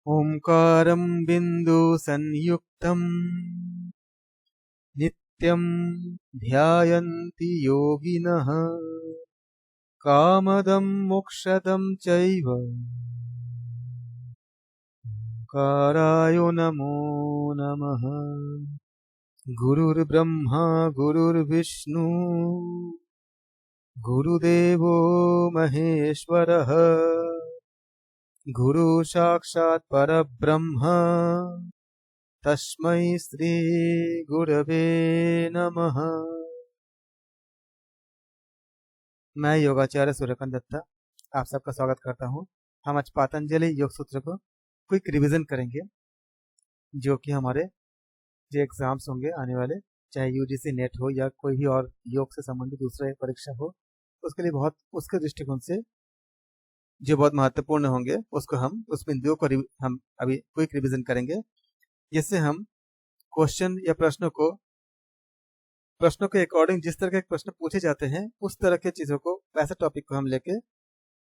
ओंकारं बिन्दुसंयुक्तं नित्यं ध्यायन्ति योगिनः कामदं मोक्षदं चैव ओंकाराय नमो नमः। गुरुर्ब्रह्मा गुरुर्विष्णु गुरुदेवो महेश्वरः गुरु साक्षात् परब्रह्म तस्मै श्री गुरवे नमः। मैं योगाचार्य सूर्यकांत दत्ता आप सबका स्वागत करता हूं। हम आज पतंजलि योग सूत्र को क्विक रिवीजन करेंगे, जो कि हमारे जो एग्जाम्स होंगे आने वाले, चाहे यूजीसी नेट हो या कोई भी और योग से संबंधित दूसरा परीक्षा हो, उसके लिए बहुत उसके दृष्टिकोण से जो बहुत महत्वपूर्ण होंगे, उसको हम उस बिंदुओं को हम अभी क्विक रिवीजन करेंगे, जिससे हम क्वेश्चन या प्रश्नों के अकॉर्डिंग जिस तरह के प्रश्न पूछे जाते हैं उस तरह के चीजों को, वैसे टॉपिक को हम लेके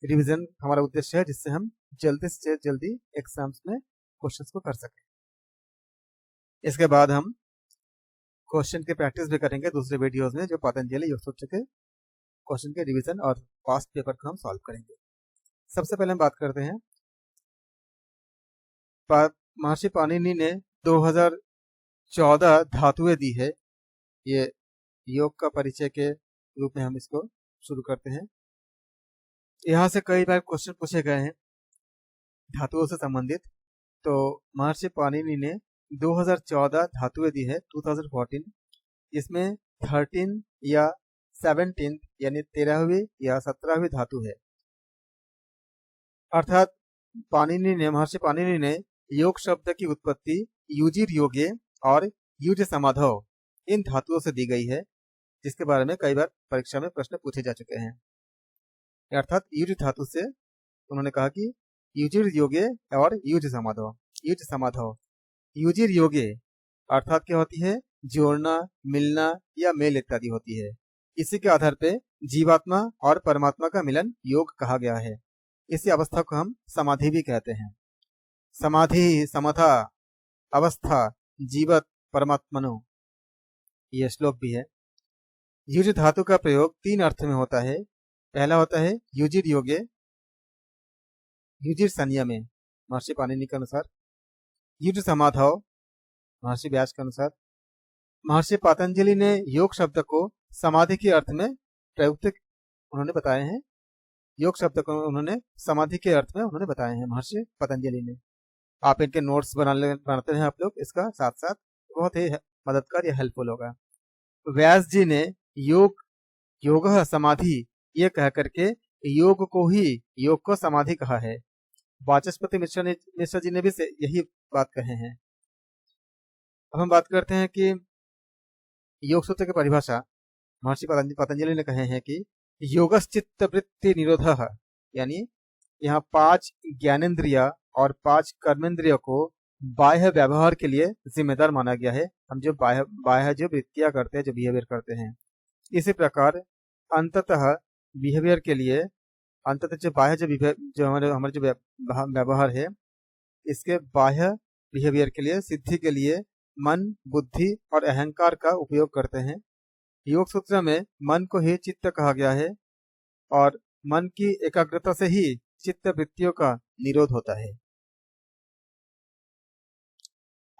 रिवीजन हमारा उद्देश्य है, जिससे हम जल्दी से जल्दी एग्जाम्स में क्वेश्चंस को कर सकें। इसके बाद हम क्वेश्चन की प्रैक्टिस भी करेंगे दूसरे वीडियोस में, जो पतंजलि योग सूत्र के क्वेश्चन के रिवीजन और पास्ट पेपर को हम सॉल्व करेंगे। सबसे पहले हम बात करते हैं, महर्षि पाणिनि ने 2014 धातुएं दी है। ये योग का परिचय के रूप में हम इसको शुरू करते हैं। यहाँ से कई बार क्वेश्चन पूछे गए हैं धातुओं से संबंधित। तो महर्षि पाणिनि ने 2014 धातुएं दी है 2014, इसमें 13 या 17 यानी 13वीं या 17वीं धातु है। अर्थात महर्षि पाणिनि ने योग शब्द की उत्पत्ति युजिर योगे और युज समाधौ इन धातुओं से दी गई है, जिसके बारे में कई बार परीक्षा में प्रश्न पूछे जा चुके हैं। अर्थात युज धातु से उन्होंने कहा कि युजिर योगे और युज समाधौ। युजिर योगे अर्थात क्या होती है? जोड़ना, मिलना या मेल इत्यादि होती है। इसी के आधार पे जीवात्मा और परमात्मा का मिलन योग कहा गया है। इसी अवस्था को हम समाधि भी कहते हैं। समाधि समथा अवस्था जीवत परमात्मनो, यह श्लोक भी है। युज धातु का प्रयोग 3 अर्थ में होता है। पहला होता है युजिर योगे, युजिर संयमे महर्षि पाणिनि के अनुसार, युज समाधौ महर्षि व्यास के अनुसार। महर्षि पतंजलि ने योग शब्द को समाधि के अर्थ में प्रयुक्त उन्होंने बताए हैं। योग शब्द को उन्होंने समाधि के अर्थ में उन्होंने बताए हैं महर्षि पतंजलि ने। आप इनके नोट्स बनाते हैं आप लोग, इसका साथ साथ बहुत ही मददगार या हेल्पफुल होगा। व्यास जी ने योग समाधि ये कह करके योग को समाधि कहा है। वाचस्पति मिश्र जी ने भी यही बात कहे हैं। अब हम बात करते हैं कि योग सूत्र की परिभाषा महर्षि पतंजलि ने कहे हैं कि योगश्चित्त वृत्ति निरोधः, यानी यहाँ 5 ज्ञानेन्द्रिय और 5 कर्मेंद्रियों को बाह्य व्यवहार के लिए जिम्मेदार माना गया है। हम जो बाह्य जो वृत्तियां करते हैं, जो बिहेवियर करते हैं, इसी प्रकार अंततः बिहेवियर के लिए, अंततः जो बाह्य जो हमारे जो व्यवहार है, इसके बाह्य बिहेवियर के लिए, सिद्धि के लिए मन, बुद्धि और अहंकार का उपयोग करते हैं। योग सूत्र में मन को ही चित्त कहा गया है और मन की एकाग्रता से ही चित्त वृत्तियों का निरोध होता है।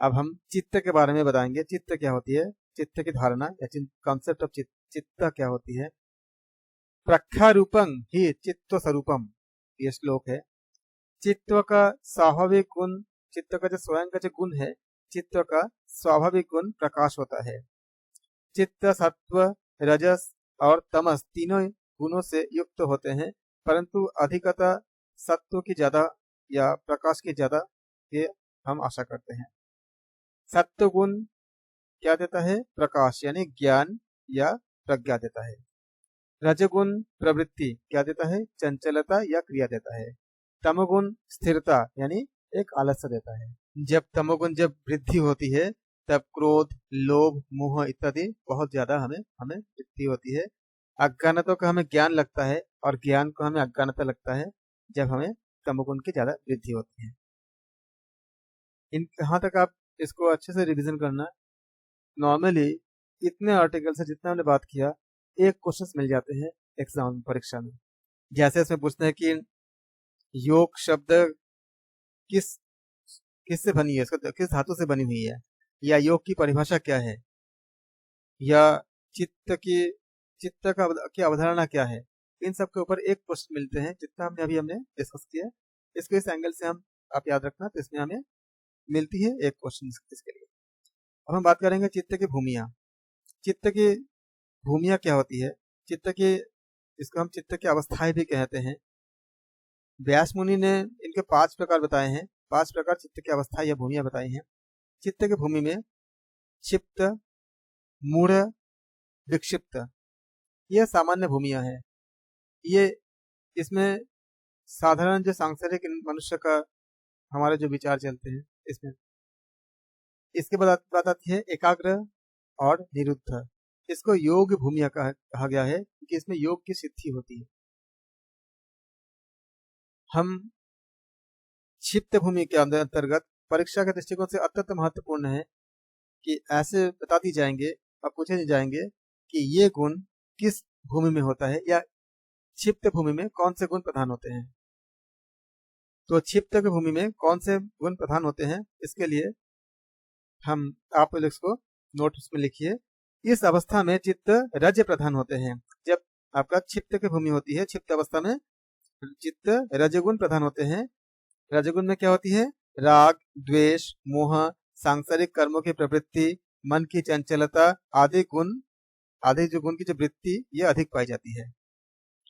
अब हम चित्त के बारे में बताएंगे। चित्त क्या होती है, चित्त की धारणा या कॉन्सेप्ट ऑफ चित्त क्या होती है। प्रख्यारूपं ही चित्त स्वरूपम, ये श्लोक है। चित्त का स्वाभाविक गुण, चित्त का जो स्वयं का जो गुण है, चित्त का स्वाभाविक गुण प्रकाश होता है। चित्त सत्व, रजस और तमस तीनों गुणों से युक्त होते हैं, परंतु अधिकतः सत्व की ज्यादा या प्रकाश की ज्यादा ये हम आशा करते हैं। सत्व गुण क्या देता है? प्रकाश यानी ज्ञान या प्रज्ञा देता है। रजगुण प्रवृत्ति क्या देता है? चंचलता या क्रिया देता है। तमोगुण स्थिरता यानी एक आलस्य देता है। जब तमोगुण जब वृद्धि होती है, तब क्रोध, लोभ, मोह इत्यादि बहुत ज्यादा हमें वृद्धि होती है। अज्ञानता को हमें ज्ञान लगता है और ज्ञान को हमें अज्ञानता लगता है, जब हमें तमोगुण की ज्यादा वृद्धि होती है। इन यहाँ तक आप इसको अच्छे से रिवीजन करना। नॉर्मली इतने आर्टिकल से जितना हमने बात किया, एक क्वेश्चंस मिल जाते हैं एग्जाम परीक्षा में। जैसे इसमें पूछते हैं कि योग शब्द किस किससे बनी है, इसका किस धातु से बनी हुई है, या योग की परिभाषा क्या है, या चित्त की अवधारणा क्या है। इन सब के ऊपर एक क्वेश्चन मिलते हैं, जितना हमने डिस्कस किया। इसको इस एंगल से हम आप याद रखना, तो इसमें हमें मिलती है एक क्वेश्चन इसके लिए। अब हम बात करेंगे चित्त की भूमिया। चित्त की भूमिया क्या होती है? इसको हम चित्त की अवस्थाएं भी कहते हैं। व्यास मुनि ने इनके 5 प्रकार बताए हैं। 5 प्रकार चित्त की अवस्था या भूमिया बताई हैं। चित्त की भूमि में क्षिप्त, मूढ़, विक्षिप्त, यह सामान्य भूमिया है। ये इसमें साधारण जो सांसारिक मनुष्य का हमारे जो विचार चलते हैं इसमें। इसके बाद बात आती है एकाग्र और निरुद्ध। इसको योग भूमिया कहा गया है, क्योंकि इसमें योग की सिद्धि होती है। हम क्षिप्त भूमि के अंतर्गत परीक्षा के दृष्टिकोण से अत्यंत महत्वपूर्ण है कि ऐसे बता दी जाएंगे और पूछे नहीं जाएंगे कि ये गुण किस भूमि में होता है, या क्षिप्त भूमि में कौन से गुण प्रधान होते हैं। तो क्षिप्त की भूमि में कौन से गुण प्रधान होते हैं, इसके लिए आप इसको नोट्स में लिखिए। इस अवस्था में चित्त रज प्रधान होते हैं। जब आपका क्षिप्त की भूमि होती है, क्षिप्त अवस्था में चित्त रजगुण प्रधान होते हैं। रजगुण में क्या होती है? राग, द्वेष, मोह, सांसारिक कर्मों की प्रवृत्ति, मन की चंचलता आदि जो गुण की जो वृत्ति ये अधिक पाई जाती है।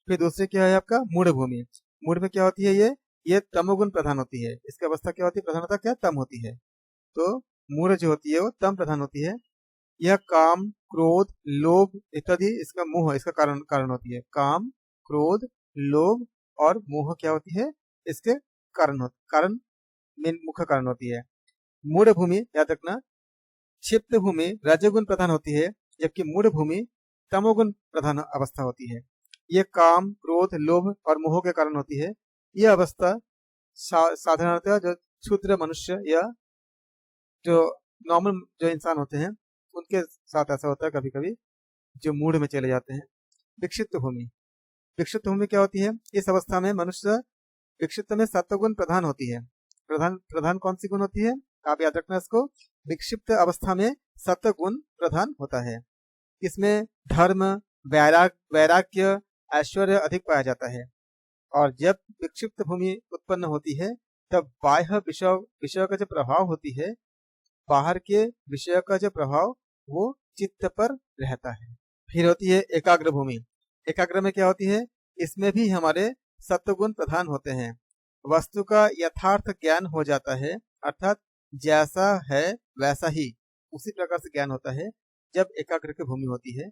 फिर दूसरे क्या है आपका मूढ़ भूमि। मूढ़ में क्या होती है? ये तमोगुण प्रधान होती है। इसकी अवस्था क्या होती है? प्रधानता क्या? तम होती है। तो मूढ़ जो होती है वो तम प्रधान होती है। यह काम, क्रोध, लोभ इत्यादि इसका मोह इसका कारण होती है। काम, क्रोध, लोभ और मोह क्या होती है? इसके कारण मुख्य कारण होती है। मूढ़ भूमि याद रखना, क्षिप्त भूमि रजोगुण प्रधान होती है, जबकि मूढ़ भूमि तमोगुण प्रधान अवस्था होती है। ये काम, क्रोध, लोभ और मोह के कारण होती है। यह अवस्था साधारणतः जो क्षुद्र मनुष्य या जो नॉर्मल जो इंसान होते हैं उनके साथ ऐसा होता है कभी कभी, जो मूढ़ में चले जाते हैं। विक्षिप्त भूमि क्या होती है? इस अवस्था में मनुष्य विक्षिप्त में सत्वगुण प्रधान होती है। प्रधान कौन सी गुण होती है? आप याद रखना इसको। विक्षिप्त अवस्था में सत्वगुण प्रधान होता है। इसमें धर्म, वैराग्य, ऐश्वर्य अधिक पाया जाता है। और जब विक्षिप्त भूमि उत्पन्न होती है तब बाह्य विषय का जो प्रभाव होती है, बाहर के विषय का जो प्रभाव वो चित्त पर रहता है। फिर होती है एकाग्र भूमि। एकाग्र में क्या होती है? इसमें भी हमारे सत्वगुण प्रधान होते हैं। वस्तु का यथार्थ ज्ञान हो जाता है, अर्थात जैसा है वैसा ही उसी प्रकार से ज्ञान होता है जब एकाग्र की भूमि होती है।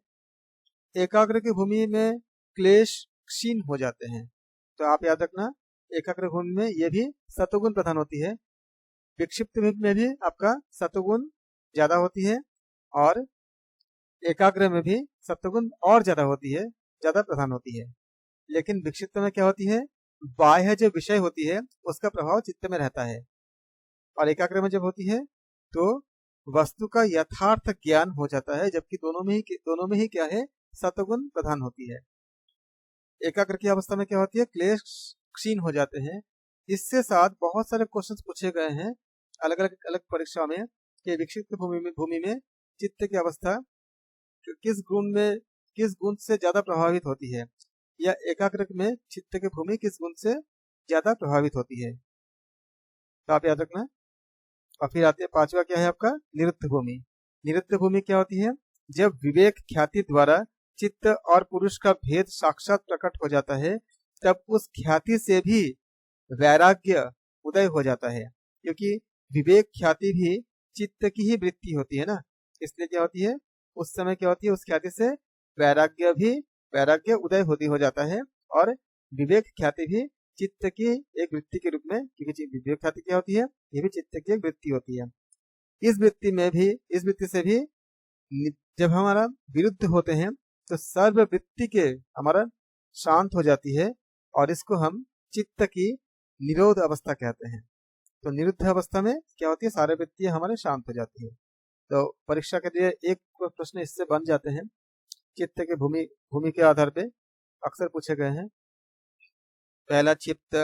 एकाग्र की भूमि में क्लेश क्षीण हो जाते हैं। तो आप याद रखना, एकाग्र भूमि में ये भी सत्वगुण प्रधान होती है। विक्षिप्त में भी आपका सत्वगुण ज्यादा होती है, और एकाग्र में भी सत्वगुण और ज्यादा होती है, ज्यादा प्रधान होती है। लेकिन विक्षिप्त में क्या होती है? बाह्य जो विषय होती है उसका प्रभाव चित्त में रहता है। और एकाग्र में जब होती है तो वस्तु का यथार्थ ज्ञान हो जाता है, जबकि दोनों में ही क्या है? सत्वगुण प्रधान होती है। एकाग्र की अवस्था में क्या होती है? क्लेश क्षीण हो जाते हैं। इससे साथ बहुत सारे क्वेश्चंस पूछे गए हैं अलग अलग परीक्षा में कि विक्षिप्त भूमि में चित्त की अवस्था किस गुण से ज्यादा प्रभावित होती है, या एकाग्र में चित्त की भूमि किस गुण से ज्यादा प्रभावित होती है। तो आप याद रखना। और फिर आते हैं 5वां, क्या है आपका? निरुद्ध भूमि। निरुद्ध भूमि क्या होती है? जब विवेक ख्याति द्वारा चित्त और पुरुष का भेद साक्षात प्रकट हो जाता है, तब उस ख्याति से भी वैराग्य उदय हो जाता है। क्योंकि विवेक ख्याति भी चित्त की ही वृत्ति होती है ना, इसलिए क्या होती है? उस समय क्या होती है? उस ख्याति से वैराग्य उदय हो जाता है। और विवेक ख्याति भी चित्त की एक वृत्ति के रूप में, क्योंकि विवेक ख्याति क्या होती है? ये भी चित्त की एक वृत्ति होती है। इस वृत्ति से भी जब हमारा विरुद्ध होते हैं तो सर्व वृत्ति के हमारा शांत हो जाती है, और इसको हम चित्त की निरोध अवस्था कहते हैं। तो निरुद्ध अवस्था में क्या होती है, सारे वृत्तियां हमारे शांत हो जाती है। तो परीक्षा के लिए एक प्रश्न इससे बन जाते हैं, चित्त के भूमि भूमि के आधार पे अक्सर पूछे गए हैं। पहला चित्त,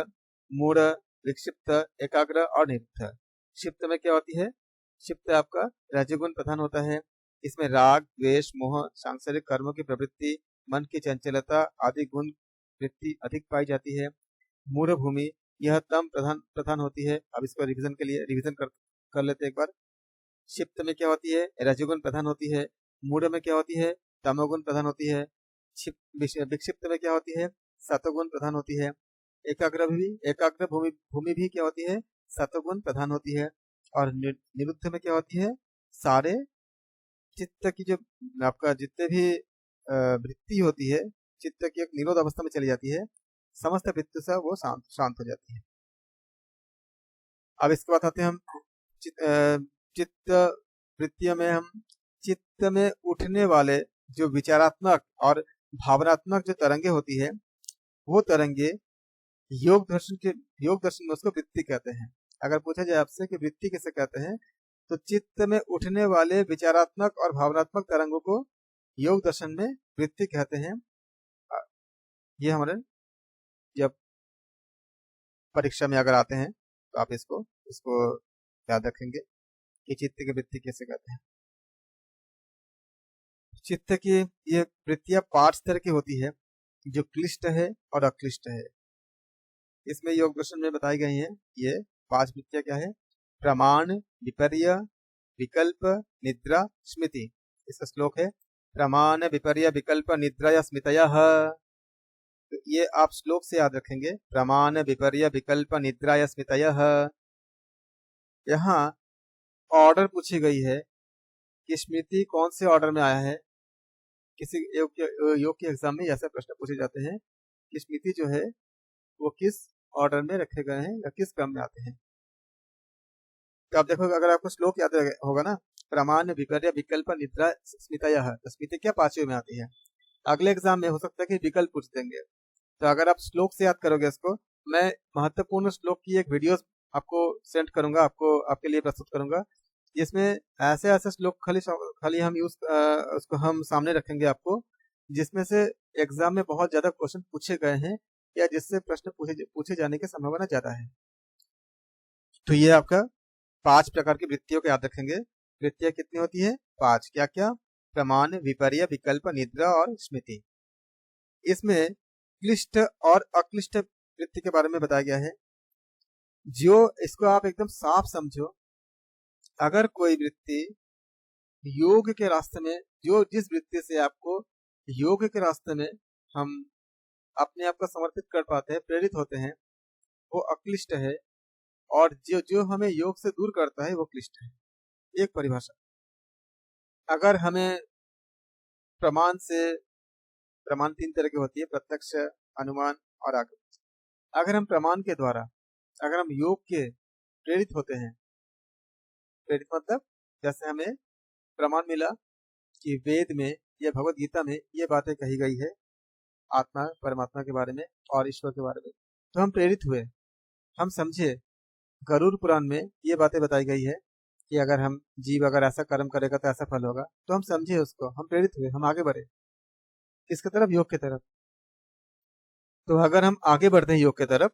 मूढ़, विक्षिप्त, एकाग्र और निरुद्ध। क्षिप्त में क्या होती है, क्षिप्त आपका रजोगुण प्रधान होता है। इसमें राग, द्वेष, मोह, सांसारिक कर्मों की प्रवृत्ति, मन की चंचलता आदि गुण वृत्ति अधिक पाई जाती है। मूढ़ भूमि यह तम प्रधान प्रधान होती है। अब इसको रिवीजन के लिए रिवीजन कर लेते हैं एक बार। क्षिप्त में क्या होती है, रजोगुण प्रधान होती है। मूढ़ में क्या होती है, तमोगुण प्रधान होती है। विक्षिप्त में क्या होती है, सतोगुण प्रधान होती है। एकाग्र भूमि भूमि भी क्या होती है, सतोगुण प्रधान होती है। और निरुद्ध में क्या होती है, सारे चित्त की जो आपका जितने भी वृत्ति होती है, चित्त की एक निरोध अवस्था में चली जाती है, समस्त वृत्ति से वो शांत हो जाती है। अब इसके बाद आते हैं हम चित्त वृत्तियों में हम चित्त में उठने वाले जो विचारात्मक और भावनात्मक जो तरंगे होती है, वो तरंगे योग दर्शन में उसको वृत्ति कहते हैं। अगर पूछा जाए आपसे कि वृत्ति किसे कहते हैं, तो चित्त में उठने वाले विचारात्मक और भावनात्मक तरंगों को योग दर्शन में वृत्ति कहते हैं। ये हमारे जब परीक्षा में अगर आते हैं तो आप इसको याद रखेंगे कि चित्त की वृत्ति कैसे कहते हैं। चित्त की ये वृत्तियां 5 तरह की होती है, जो क्लिष्ट है और अक्लिष्ट है। इसमें योग दर्शन में बताई गई हैं ये 5 वृत्तियां क्या है, प्रमाण, विपर्य, विकल्प, निद्रा, स्मृति। इसका श्लोक है, प्रमाण, विपर्य, विकल्प, निद्रा या स्मृतयः। तो ये आप श्लोक से याद रखेंगे, प्रमाण, विपर्य, विकल्प, निद्रा या स्मृतयः। यहाँ ऑर्डर पूछी गई है कि स्मृति कौन से ऑर्डर में आया है। किसी योग के एग्जाम में ऐसे प्रश्न पूछे जाते हैं कि स्मृति जो है वो किस ऑर्डर में रखे गए हैं या किस क्रम में आते हैं। तो आप देखो, अगर आपको श्लोक याद होगा ना, प्रमाण, विपर्य, विकल्प, निद्रा, स्मृतयः, तो स्मृति क्या 5वें में आती है। अगले एग्जाम में हो सकता है कि विकल्प पूछ देंगे, तो अगर आप श्लोक से याद करोगे इसको, मैं महत्वपूर्ण श्लोक की एक वीडियो आपको सेंड करूंगा, आपके लिए प्रस्तुत करूंगा, जिसमें ऐसे ऐसे श्लोक खाली हम उसको हम सामने रखेंगे आपको, जिसमें से एग्जाम में बहुत ज्यादा क्वेश्चन पूछे गए हैं या जिससे प्रश्न पूछे जाने की संभावना ज्यादा है। तो ये आपका 5 प्रकार की वृत्तियों को याद रखेंगे। वृत्तियां कितनी होती है, 5। क्या क्या, प्रमाण, विपर्य, विकल्प, निद्रा और स्मृति। इसमें क्लिष्ट और अक्लिष्ट वृत्ति के बारे में बताया गया है। जो इसको आप एकदम साफ समझो, अगर कोई वृत्ति योग के रास्ते में, जिस वृत्ति से आपको योग के रास्ते में हम अपने आप को समर्पित कर पाते हैं, प्रेरित होते हैं, वो अक्लिष्ट है। और जो हमें योग से दूर करता है वो क्लिष्ट है। एक परिभाषा, अगर हमें प्रमाण 3 तरह की होती है, प्रत्यक्ष, अनुमान और आगम। अगर हम प्रमाण के द्वारा, अगर हम योग के प्रेरित होते हैं, प्रेरित मतलब जैसे हमें प्रमाण मिला कि वेद में या भगवत गीता में ये बातें कही गई है आत्मा परमात्मा के बारे में और ईश्वर के बारे में, तो हम प्रेरित हुए, हम समझे गरुड़ पुराण में ये बातें बताई गई है कि अगर हम जीव अगर ऐसा कर्म करेगा तो ऐसा फल होगा, तो हम समझे उसको, हम प्रेरित हुए, हम आगे बढ़े किसके तरफ, योग की तरफ। तो अगर हम आगे बढ़ते हैं योग की तरफ,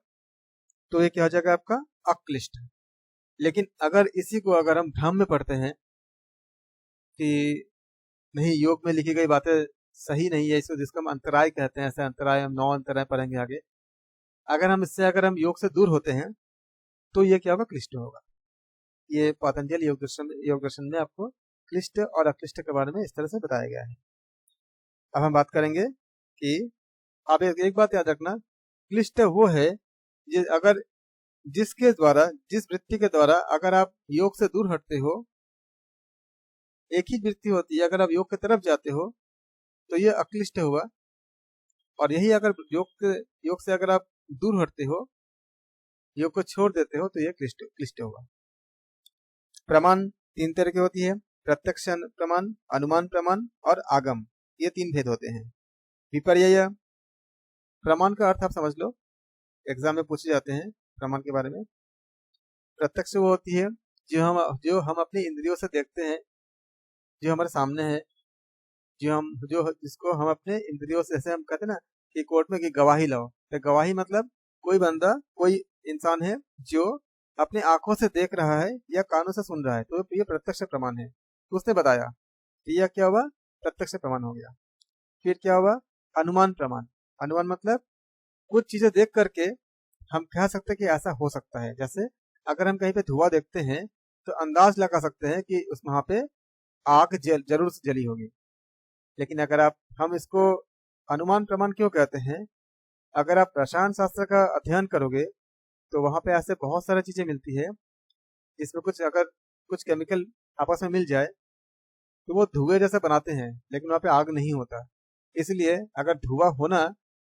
तो ये क्या हो जाएगा आपका, अक्लिष्ट। लेकिन अगर इसी को अगर हम भ्रम में पढ़ते हैं कि नहीं, योग में लिखी गई बातें सही नहीं है, इसको जिसको हम अंतराय कहते हैं, ऐसे अंतराय हम 9 अंतराय पढ़ेंगे आगे, अगर हम योग से दूर होते हैं, तो ये क्या होगा, क्लिष्ट होगा। ये पतंजलि योग दर्शन में आपको क्लिष्ट और अक्लिष्ट के बारे में इस तरह से बताया गया है। अब हम बात करेंगे कि आप एक बात याद रखना, क्लिष्ट वो है अगर जिसके द्वारा, जिस वृत्ति के द्वारा अगर आप योग से दूर हटते हो, एक ही वृत्ति होती है, अगर आप योग की तरफ जाते हो तो ये अक्लिष्ट हुआ, और यही अगर योग से अगर आप दूर हटते हो, योग को छोड़ देते हो, तो ये क्लिष्ट होगा। प्रमाण 3 तरह की होती है, प्रत्यक्ष प्रमाण, अनुमान प्रमाण और आगम, ये 3 भेद होते हैं। विपर्यय प्रमाण का अर्थ आप समझ लो, एग्जाम में पूछे जाते हैं प्रमाण के बारे में। प्रत्यक्ष वो होती है जो हम अपनी इंद्रियों से देखते हैं, जो हमारे सामने है, जो जिसको हम अपने इंद्रियों से, जैसे हम कहते हैं ना कि कोर्ट में कि गवाही लाओ, तो गवाही मतलब कोई बंदा, कोई इंसान है जो अपनी आंखों से देख रहा है या कानों से सुन रहा है, तो ये प्रत्यक्ष प्रमाण है। तो उसने बताया, तो यह क्या हुआ, प्रत्यक्ष प्रमाण हो गया। फिर क्या हुआ, अनुमान प्रमाण। अनुमान मतलब कुछ चीजें देख करके हम कह सकते हैं कि ऐसा हो सकता है। जैसे अगर हम कहीं पे धुआं देखते हैं तो अंदाज लगा सकते हैं कि उस वहां पे आग जरूर से जली होगी। लेकिन अगर आप हम इसको अनुमान प्रमाण क्यों कहते हैं, अगर आप रसायन शास्त्र का अध्ययन करोगे तो वहां पे ऐसे बहुत सारी चीजें मिलती है जिसमें अगर कुछ केमिकल आपस में मिल जाए तो वो धुएं जैसे बनाते हैं, लेकिन वहां पे आग नहीं होता। इसलिए अगर धुआं होना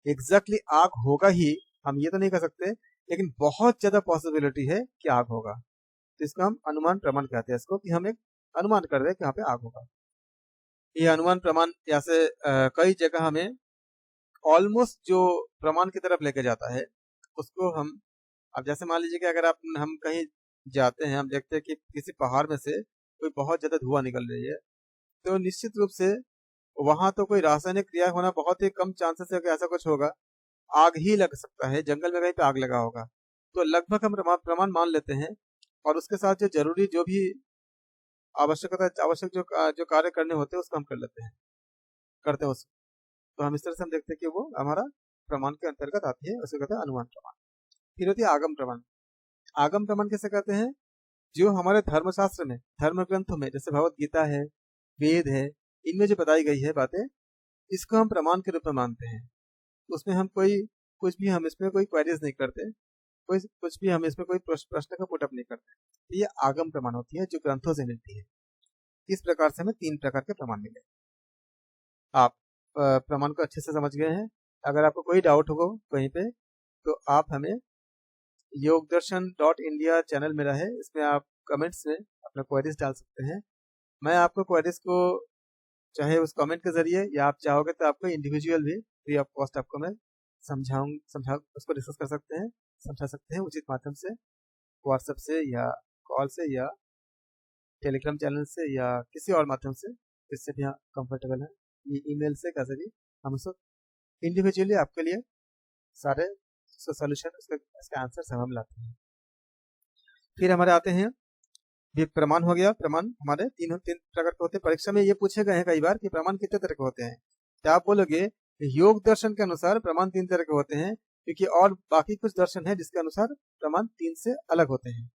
एग्जैक्टली आग होगा ही, हम ये तो नहीं कह सकते, लेकिन बहुत ज्यादा पॉसिबिलिटी है कि आग होगा। तो इसको हम अनुमान प्रमाण कहते हैं, इसको कि हम एक अनुमान कर रहे हैं कि यहाँ पे आग होगा। ये अनुमान प्रमाण ऐसे कई जगह हमें ऑलमोस्ट जो प्रमाण की तरफ लेके जाता है उसको हम, अब जैसे मान लीजिए कि अगर हम कहीं जाते हैं, हम देखते हैं कि किसी पहाड़ में से कोई बहुत ज्यादा धुआं निकल रही है, तो निश्चित रूप से वहां तो कोई रासायनिक क्रिया होना बहुत ही कम चांसेस है कि ऐसा कुछ होगा। आग ही लग सकता है, जंगल में कहीं पे आग लगा होगा, तो लगभग हम प्रमाण मान लेते हैं। और उसके साथ जो जरूरी जो भी आवश्यक जो कार्य करने होते हैं उसको हम कर लेते हैं, करते हैं उसको। तो हम इस तरह से हम देखते हैं कि वो हमारा प्रमाण के अंतर्गत आती है, उसे कहते हैं अनुमान प्रमाण। फिर होती है आगम प्रमाण। आगम प्रमाण किसे कहते हैं, जो हमारे धर्मशास्त्र में, धर्म ग्रंथों में, जैसे भगवत गीता है, वेद है, इनमें जो बताई गई है बातें, इसको हम प्रमाण के रूप में मानते हैं। उसमें हम कुछ भी हम इसमें कोई क्वेरीज नहीं करते, कोई कुछ भी हम इसमें कोई प्रश्न का पुटअप नहीं करते। तो ये आगम प्रमाण होती है जो ग्रंथों से मिलती है। इस प्रकार से हमें 3 प्रकार के प्रमाण मिले। आप प्रमाण को अच्छे से समझ गए हैं। अगर आपको कोई डाउट होगा कहीं पे तो आप हमें योगदर्शन.इंडिया चैनल मेरा है, इसमें आप कमेंट्स में अपना क्वेरीज डाल सकते हैं। मैं आपको क्वेरीज को चाहे उस कमेंट के जरिए या आप चाहोगे तो आपको इंडिविजुअल भी फ्री ऑफ कॉस्ट आपको मैं समझा उसको डिस्कस कर सकते हैं, समझा सकते हैं उचित माध्यम से, व्हाट्सएप से या कॉल से या टेलीग्राम चैनल से या किसी और माध्यम से, इससे भी कंफर्टेबल है, ये ईमेल से, कैसे भी हम उसको इंडिविजुअली आपके लिए सारे सोल्यूशन इसका आंसर सब हम लाते हैं। फिर हमारे आते हैं, ये प्रमाण हो गया। प्रमाण हमारे तीन प्रकार के होते हैं। परीक्षा में ये पूछे गए हैं कई बार कि प्रमाण कितने तरह के होते हैं, क्या आप बोलोगे योग दर्शन के अनुसार प्रमाण 3 तरह के होते हैं, क्योंकि और बाकी कुछ दर्शन है जिसके अनुसार प्रमाण 3 से अलग होते हैं।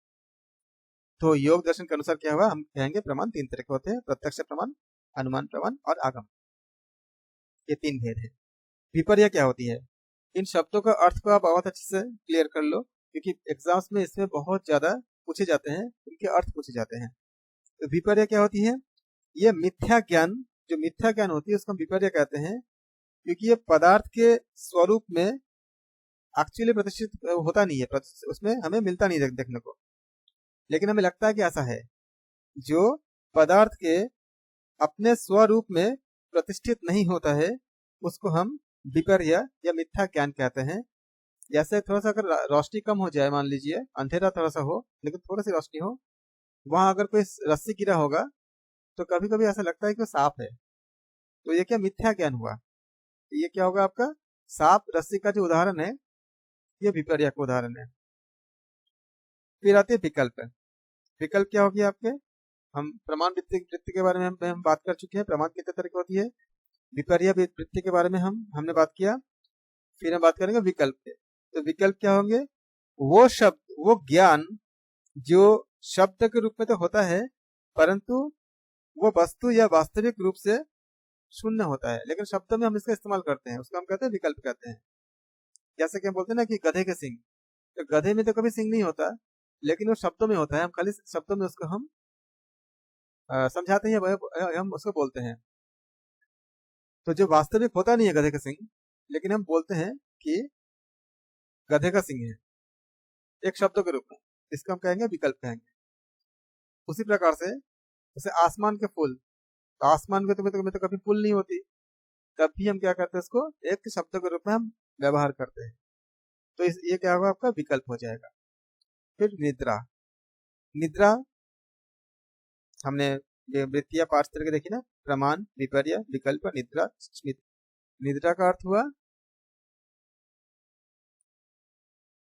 तो योग दर्शन के अनुसार क्या हुआ, हम कहेंगे प्रमाण 3 तरह के होते हैं, प्रत्यक्ष प्रमाण, अनुमान प्रमाण और आगम, ये 3 भेद है। विपर्य क्या होती है, इन शब्दों का अर्थ को आप बहुत अच्छे से क्लियर कर लो, क्योंकि एग्जाम्स में इसमें बहुत ज्यादा पूछे जाते हैं, इनके अर्थ पूछे जाते हैं। तो विपर्य क्या होती है, ये मिथ्या ज्ञान, जो मिथ्या ज्ञान होती है उसको हम विपर्य कहते हैं, क्योंकि ये पदार्थ के स्वरूप में एक्चुअली प्रतिष्ठित होता नहीं है, उसमें हमें मिलता नहीं देखने को, लेकिन हमें लगता है कि ऐसा है। जो पदार्थ के अपने स्वरूप में प्रतिष्ठित नहीं होता है उसको हम विपर्य या मिथ्या ज्ञान कहते हैं। जैसे थोड़ा सा अगर रोशनी कम हो जाए, मान लीजिए अंधेरा थोड़ा सा हो लेकिन थोड़ी सी रोशनी हो, वहां अगर कोई रस्सी गिरा होगा तो कभी कभी ऐसा लगता है कि वो सांप है, तो ये क्या मिथ्या ज्ञान हुआ। तो ये क्या होगा, आपका सांप रस्सी का जो उदाहरण है ये विपर्य का उदाहरण है। फिर आते हैं विकल्प। विकल्प क्या होगी आपके, हम प्रमाण वृत्ति के बारे में हम बात कर चुके हैं, प्रमाण कितने तरह की होती है। विपर्य वृत्ति के बारे में हमने बात किया। फिर हम बात करेंगे विकल्प के। तो विकल्प क्या होंगे, वो शब्द, वो ज्ञान जो शब्द के रूप में तो होता है परंतु वो वस्तु या वास्तविक रूप से शून्य होता है, लेकिन शब्द में हम इसका इस्तेमाल करते हैं, उसको हम कहते हैं विकल्प कहते हैं। जैसे कि हम बोलते हैं ना कि गधे के सिंग, तो गधे में तो कभी सिंग नहीं होता, लेकिन वो शब्दों में होता है, हम खाली शब्दों में उसको हम समझाते हैं, हम उसको बोलते हैं। तो जो वास्तविक होता नहीं है गधे का सिंग, लेकिन हम बोलते हैं कि गधे का सिंग है एक शब्दों के रूप में, इसको हम कहेंगे विकल्प कहेंगे। उसी प्रकार से जैसे आसमान के फूल, तो आसमान में तो कभी फूल नहीं होती, तब भी हम क्या करते हैं, इसको एक शब्द के रूप में हम व्यवहार करते हैं। तो ये क्या होगा, आपका विकल्प हो जाएगा। फिर निद्रा, निद्रा हमने ये वृत्तियां 5 तरह की देखी ना, प्रमाण, विपर्य, विकल्प, निद्रा, स्मृति। निद्रा का अर्थ हुआ,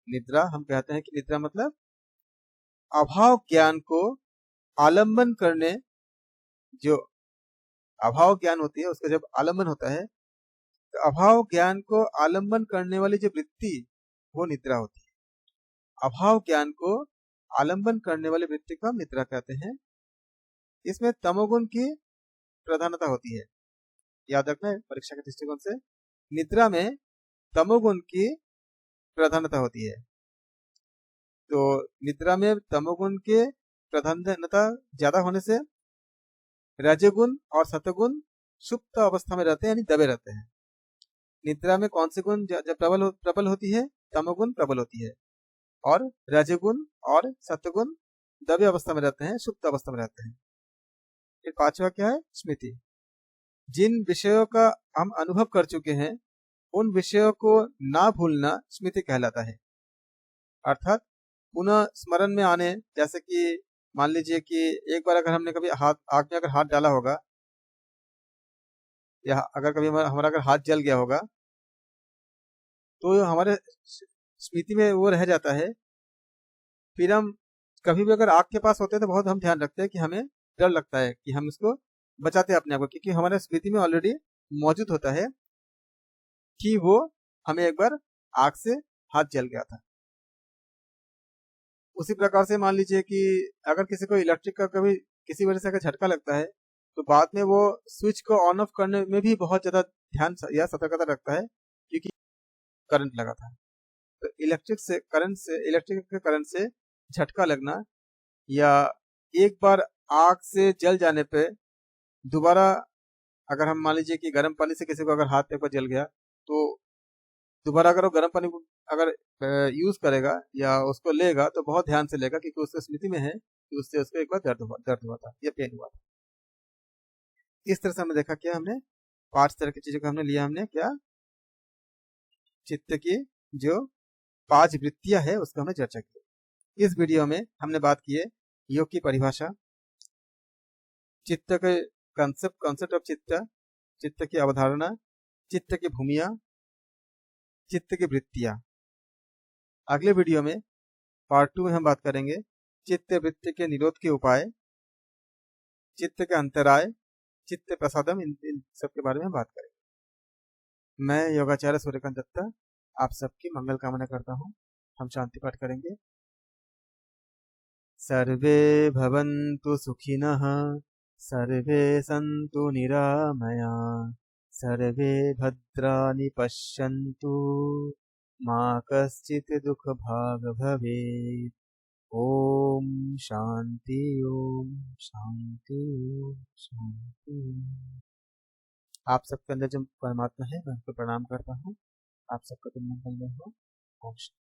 निद्रा हम कहते हैं कि निद्रा मतलब अभाव ज्ञान को आलंबन करने, जो अभाव ज्ञान होती है उसका जब आलंबन होता है तो अभाव ज्ञान को आलंबन करने वाली जो वृत्ति वो निद्रा होती है। अभाव ज्ञान को आलंबन करने वाली वृत्ति को हम निद्रा कहते हैं। इसमें तमोगुण की प्रधानता होती है, याद रखना है परीक्षा के दृष्टिकोण से। निद्रा में तमोगुण की प्रधानता होती है, तो निद्रा में तमोगुण के प्रधानता ज्यादा होने से रजोगुण और सतोगुण सुप्त अवस्था में रहते हैं, यानी दबे रहते हैं। निद्रा में कौन से गुण जब प्रबल होती है, तमोगुण प्रबल होती है, और रजोगुण और सतोगुण दबे अवस्था में रहते हैं, सुप्त अवस्था में रहते हैं। फिर 5वां क्या है, स्मृति। जिन विषयों का हम अनुभव कर चुके हैं उन विषयों को ना भूलना स्मृति कहलाता है। अर्थात पुनः स्मरण में आने, जैसे कि मान लीजिए कि एक बार अगर हमने कभी हाथ आग में अगर हाथ डाला होगा, या अगर कभी हमारा अगर हाथ जल गया होगा तो हमारे स्मृति में वो रह जाता है। फिर हम कभी भी अगर आग के पास होते हैं तो बहुत हम ध्यान रखते हैं कि हमें डर लगता है कि हम इसको बचाते हैं अपने आप को, क्योंकि हमारे स्मृति में ऑलरेडी मौजूद होता है कि वो हमें एक बार आग से हाथ जल गया था। उसी प्रकार से मान लीजिए कि अगर किसी को इलेक्ट्रिक का कभी किसी वजह से अगर झटका लगता है तो बाद में वो स्विच को ऑन ऑफ करने में भी बहुत ज्यादा ध्यान या सतर्कता रखता है, क्योंकि करंट लगा था। तो इलेक्ट्रिक के करंट से झटका लगना, या एक बार आग से जल जाने पे दोबारा अगर हम मान लीजिए कि गर्म पानी से किसी को अगर हाथ पे जल गया तो दोबारा अगर वो गर्म पानी को अगर यूज करेगा या उसको लेगा तो बहुत ध्यान से लेगा, क्योंकि उसके स्मृति में है कि उससे उसको एक बार दर्द हुआ था या पेन हुआ था। इस तरह से हमने देखा क्या, हमने 5 तरह की चीजों को हमने लिया। हमने क्या, चित्त की जो 5 वृत्तियां है उसको हमने चर्चा की। इस वीडियो में हमने बात की है योग की परिभाषा, चित्त के कॉन्सेप्ट ऑफ चित्त, चित्त की अवधारणा, चित्त की भूमिया, चित्त की वृत्तियां। अगले वीडियो में पार्ट 2 में हम बात करेंगे चित्त वृत्ति के निरोध के उपाय, चित्त के अंतराय, चित्त प्रसादम, इन सब के बारे में बात करेंगे। मैं योगाचार्य सूर्यकांत दत्ता आप सबकी मंगल कामना करता हूँ। हम शांति पाठ करेंगे। सर्वे भवन्तु सुखिनः, सर्वे सन्तु निरामया, सर्वे भद्राणि पश्यन्तु, मा कश्चित् दुःखभाग् भवेत्। ओम शांति, ओम शांति, ओम शांति। आप सबके अंदर जो परमात्मा है मैं उनको प्रणाम करता हूँ। आप सबका दिन मंगलमय हो। ओम शांति।